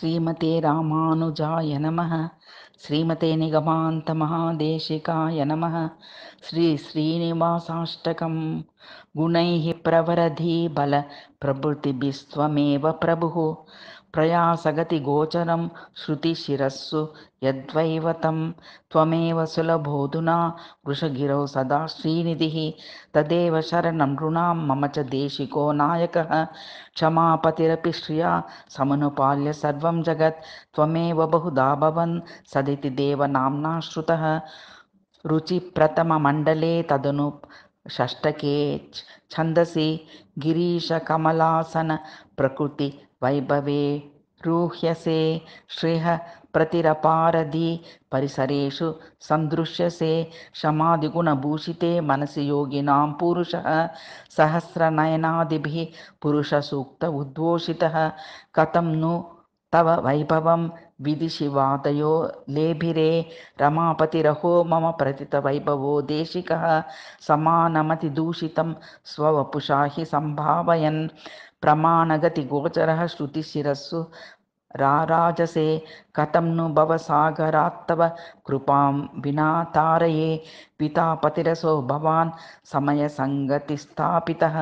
श्रीमते रामानुजाय नमः। श्रीमते निगमान्तमहादेशिकाय नमः। श्रीश्रीनिवासाष्टकं गुणैः प्रवरधि बलप्रभृतिभिस्त्वमेव प्रभुः। प्रयासगतिगोचरं श्रुतिशिरस्सु यद्वैवतं त्वमेव सुलभोऽधुना वृषगिरौ सदा श्रीनिधिः। तदेव शरणं नृणां मम च देशिको नायकः। क्षमापतिरपि श्रिया समनुपाल्य सर्वं जगत् त्वमेव बहुधा भवन् सदिति देवनाम्ना श्रुतः। रुचिप्रथममण्डले तदनु षष्ठके छन्दसि गिरीशकमलासन प्रकृतिवैभवे रूह्यसे। श्रेयः प्रतिरपारधि परिसरेषु सन्दृश्यसे। क्षमादिगुणभूषिते मनसि योगिनां पुरुषः। सहस्रनयनादिभिः पुरुषसूक्त उद्घोषितः। कथं नु तव वैभवं विदिशिवादयो लेभिरे। रमापतिरहो मम प्रतितवैभवो देशिकः। समानमतिदूषितं स्ववपुषा हि सम्भावयन् प्रमाणगतिगोचरः श्रुतिशिरस्सु राराजसे। कथं नु भवसागरात्तव कृपां विना तारये। पिता पतिरसो भवान् समयसङ्गतिस्थापितः।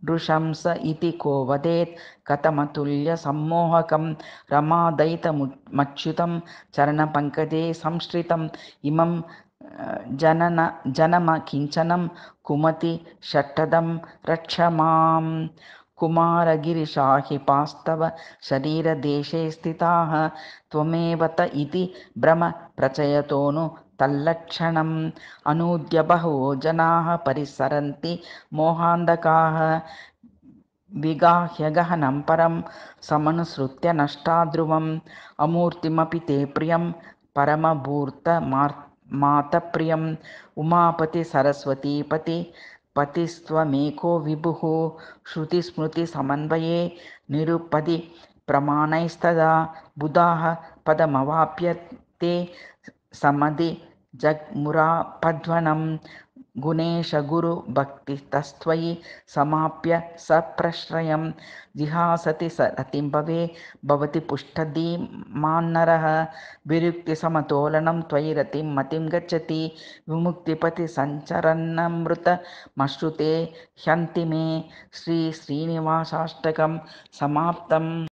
नृशंस इति को वदेत् कथमतुल्यसम्मोहकं। रमादयितमच्युतं चरणपङ्कजे संश्रितम् इमं जनम किञ्चनं कुमति षट्टदं रक्ष माम्। कुमारगिरिशाहिपास्तव शरीरदेशे स्थिताः त्वमेव त इति भ्रम प्रचयतो नु तल्लक्षणम्। अनूद्य बहवो जनाः परिसरन्ति मोहान्धकाः। विगाह्य गहनं परं समनुसृत्य नष्टाध्रुवम्। अमूर्तिमपि ते प्रियं परमभूर्तमातप्रियम्। उमापति सरस्वतीपति पतिस्त्वमेको विभुः। श्रुतिस्मृतिसमन्वये निरुपदि प्रमाणैस्तदा बुधाः पदमवाप्य ते समदि जग्मुरापध्वनं। गुणेश गुरु भक्तितस्त्वयि समाप्य सप्रश्रयं। जिहासति स रतिं भवे भवति पुष्टधीमान्नरः। विरुक्तिसमतोलनं त्वयि रतिं मतिं गच्छति। विमुक्तिपति सञ्चरन्नमृतमश्नुते ह्यन्ति मे। श्रीश्रीनिवासाष्टकं समाप्तम्।